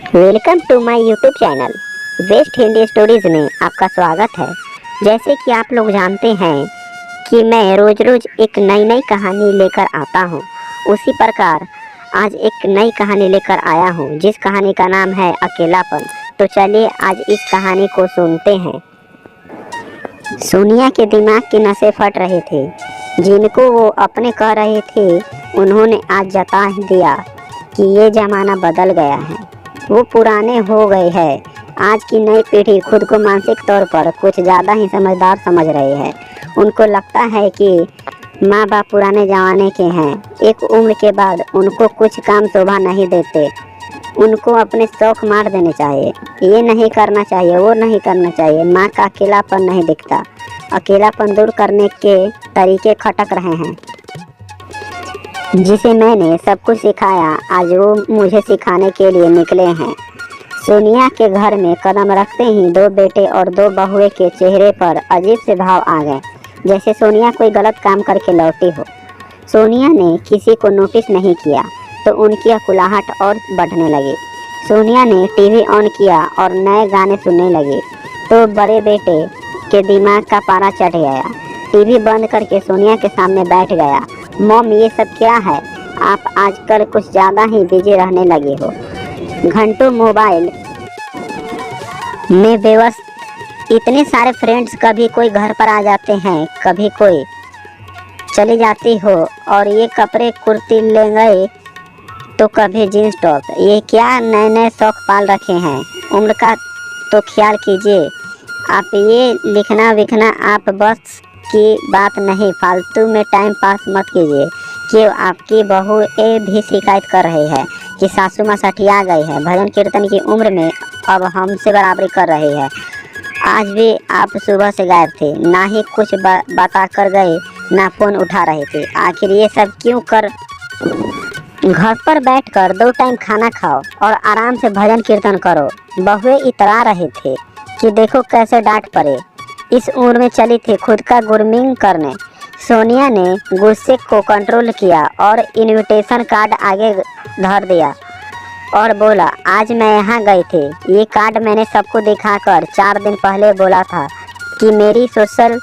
Welcome to my YouTube channel west Hindi stories में आपका स्वागत है। जैसे कि आप लोग जानते हैं कि मैं रोज़ रोज़ एक नई कहानी लेकर आता हूँ, उसी प्रकार आज एक नई कहानी लेकर आया हूँ जिस कहानी का नाम है अकेलापन। तो चलिए आज इस कहानी को सुनते हैं। सोनिया के दिमाग की नसें फट रहे थे। जिनको वो अपने कह रहे थे उन्होंने आज जता दिया कि ये ज़माना बदल गया है, वो पुराने हो गए हैं। आज की नई पीढ़ी खुद को मानसिक तौर पर कुछ ज़्यादा ही समझदार समझ रहे हैं। उनको लगता है कि माँ बाप पुराने ज़माने के हैं। एक उम्र के बाद उनको कुछ काम शोभा नहीं देते। उनको अपने शौक मार देने चाहिए। ये नहीं करना चाहिए, वो नहीं करना चाहिए। माँ का अकेलापन नहीं दिखता। अकेलापन दूर करने के तरीके खटक रहे हैं। जिसे मैंने सब कुछ सिखाया, आज वो मुझे सिखाने के लिए निकले हैं। सोनिया के घर में कदम रखते ही दो बेटे और दो बहुएं के चेहरे पर अजीब से भाव आ गए, जैसे सोनिया कोई गलत काम करके लौटी हो। सोनिया ने किसी को नोटिस नहीं किया तो उनकी अकुलाहट और बढ़ने लगी। सोनिया ने टीवी ऑन किया और नए गाने सुनने लगी तो बड़े बेटे के दिमाग का पारा चढ़ गया। टीवी बंद करके सोनिया के सामने बैठ गया। मॉम, ये सब क्या है? आप आजकल कुछ ज़्यादा ही बिजी रहने लगे हो। घंटों मोबाइल में व्यस्त। इतने सारे फ्रेंड्स, कभी कोई घर पर आ जाते हैं, कभी कोई चली जाती हो, और ये कपड़े कुर्ती ले गए तो कभी जीन्स टॉप। ये क्या नए नए शौक पाल रखे हैं? उम्र का तो ख्याल कीजिए। आप ये लिखना विखना आप बस की बात नहीं, फालतू में टाइम पास मत कीजिए। क्यों आपकी बहू भी शिकायत कर रही है कि सासू माँ सठिया गई है, भजन कीर्तन की उम्र में अब हमसे बराबरी कर रही है। आज भी आप सुबह से गायब थे, ना ही कुछ बता कर गए, ना फ़ोन उठा रहे थे। आखिर ये सब क्यों कर? घर पर बैठकर 2 टाइम खाना खाओ और आराम से भजन कीर्तन करो। बहुएं इतरा रहे थे कि देखो कैसे डांट पड़े। इस उम्र में चली थी खुद का ग्रूमिंग करने। सोनिया ने गुस्से को कंट्रोल किया और इनविटेशन कार्ड आगे धर दिया और बोला, आज मैं यहाँ गई थी। ये कार्ड मैंने सबको दिखाकर 4 दिन पहले बोला था कि मेरी सोशल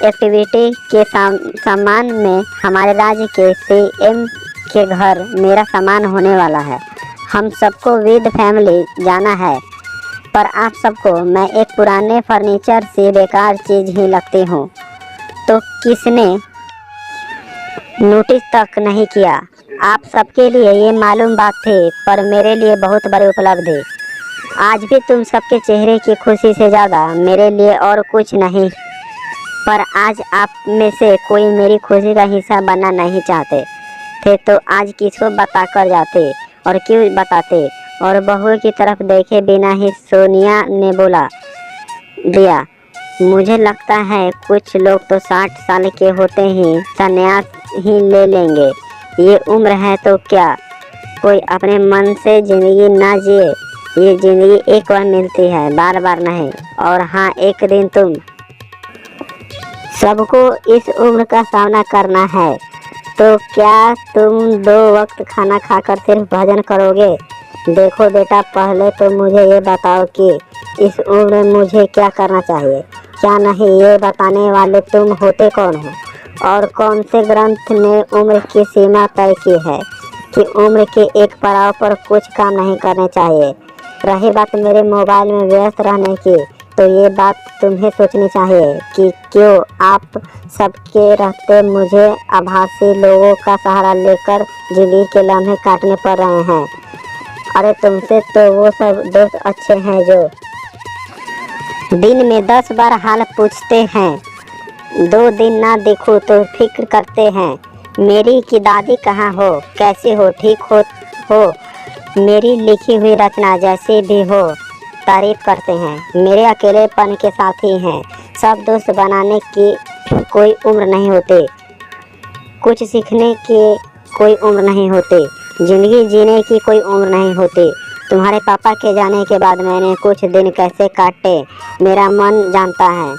एक्टिविटी के सम्मान में हमारे राज्य के सीएम के घर मेरा सम्मान होने वाला है। हम सबको विद फैमिली जाना है, पर आप सबको मैं एक पुराने फर्नीचर से बेकार चीज़ ही लगती हूँ। तो किसने नोटिस तक नहीं किया। आप सबके लिए ये मालूम बात थी, पर मेरे लिए बहुत बड़ी उपलब्धि। आज भी तुम सबके चेहरे की खुशी से ज़्यादा मेरे लिए और कुछ नहीं, पर आज आप में से कोई मेरी खुशी का हिस्सा बनना नहीं चाहते थे तो आज किसको बता कर जाते और क्यों बताते? और बहू की तरफ देखे बिना ही सोनिया ने बोला दिया, मुझे लगता है कुछ लोग तो 60 साल के होते ही संन्यास ही ले लेंगे। ये उम्र है तो क्या कोई अपने मन से ज़िंदगी ना जिए? ये ज़िंदगी एक बार मिलती है, बार बार नहीं। और हाँ, एक दिन तुम सबको इस उम्र का सामना करना है। तो क्या तुम 2 वक्त खाना खाकर सिर्फ भजन करोगे? देखो बेटा, पहले तो मुझे ये बताओ कि इस उम्र में मुझे क्या करना चाहिए, क्या नहीं। ये बताने वाले तुम होते कौन हो? और कौन से ग्रंथ ने उम्र की सीमा तय की है कि उम्र के एक पड़ाव पर कुछ काम नहीं करने चाहिए? रही बात मेरे मोबाइल में व्यस्त रहने की, तो ये बात तुम्हें सोचनी चाहिए कि क्यों आप सबके रहते मुझे आभासी लोगों का सहारा लेकर जिंदगी के लम्हे काटने पड़ रहे हैं। अरे तुमसे तो वो सब दोस्त अच्छे हैं जो दिन में 10 बार हाल पूछते हैं, 2 दिन ना देखो तो फिक्र करते हैं। मेरी की दादी कहाँ हो, कैसे हो, ठीक हो? मेरी लिखी हुई रचना जैसे भी हो तारीफ करते हैं। मेरे अकेलेपन के साथी हैं। सब दोस्त बनाने की कोई उम्र नहीं होती, कुछ सीखने की कोई उम्र नहीं होती, ज़िंदगी जीने की कोई उम्र नहीं होती। तुम्हारे पापा के जाने के बाद मैंने कुछ दिन कैसे काटे मेरा मन जानता है।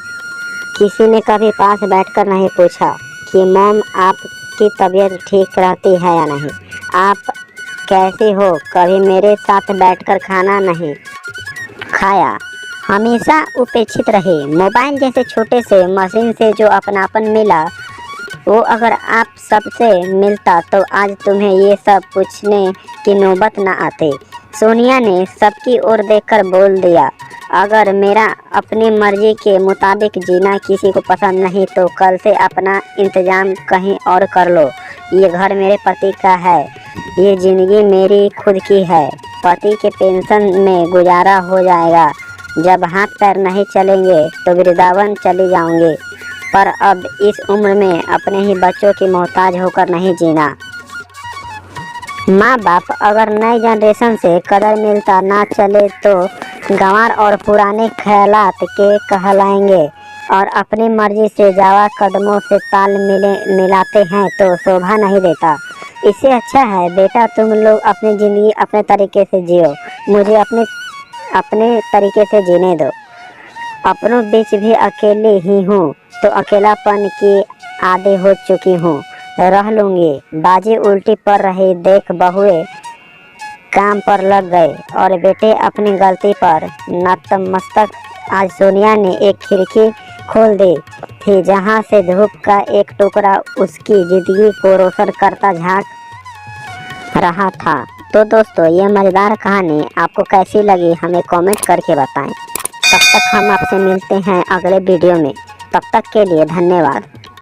किसी ने कभी पास बैठकर नहीं पूछा कि मॉम, आपकी तबीयत ठीक रहती है या नहीं। आप कैसी हो? कभी मेरे साथ बैठकर खाना नहीं खाया? हमेशा उपेक्षित रहे। मोबाइल जैसे छोटे से मशीन से जो अपनापन मिला, वो अगर आप सबसे मिलता तो आज तुम्हें ये सब पूछने की नौबत न आती। सोनिया ने सबकी ओर देखकर बोल दिया, अगर मेरा अपनी मर्जी के मुताबिक जीना किसी को पसंद नहीं तो कल से अपना इंतजाम कहीं और कर लो। ये घर मेरे पति का है, ये ज़िंदगी मेरी खुद की है। पति के पेंशन में गुजारा हो जाएगा। जब हाथ पैर नहीं चलेंगे तो वृंदावन चली जाऊंगी, पर अब इस उम्र में अपने ही बच्चों की मोहताज होकर नहीं जीना। माँ बाप अगर नई जनरेशन से कदर मिलता ना चले तो गंवार और पुराने ख्यालात के कहलाएंगे, और अपनी मर्जी से जावा कदमों से ताल मिलाते हैं तो शोभा नहीं देता। इससे अच्छा है बेटा तुम लोग अपनी ज़िंदगी अपने तरीके से जियो, मुझे अपने तरीके से जीने दो। अपनों बीच भी अकेले ही हूँ तो अकेलापन की आदी हो चुकी हूँ, रह लूँगी। बाजी उल्टी पड़ रही देख बहुएं काम पर लग गए और बेटे अपनी गलती पर नतमस्तक। आज सोनिया ने एक खिड़की खोल दी थी जहाँ से धूप का एक टुकड़ा उसकी ज़िंदगी को रोशन करता झांक रहा था। तो दोस्तों, ये मज़ेदार कहानी आपको कैसी लगी हमें कमेंट करके बताएं। तब तक हम आपसे मिलते हैं अगले वीडियो में। तब तक के लिए धन्यवाद।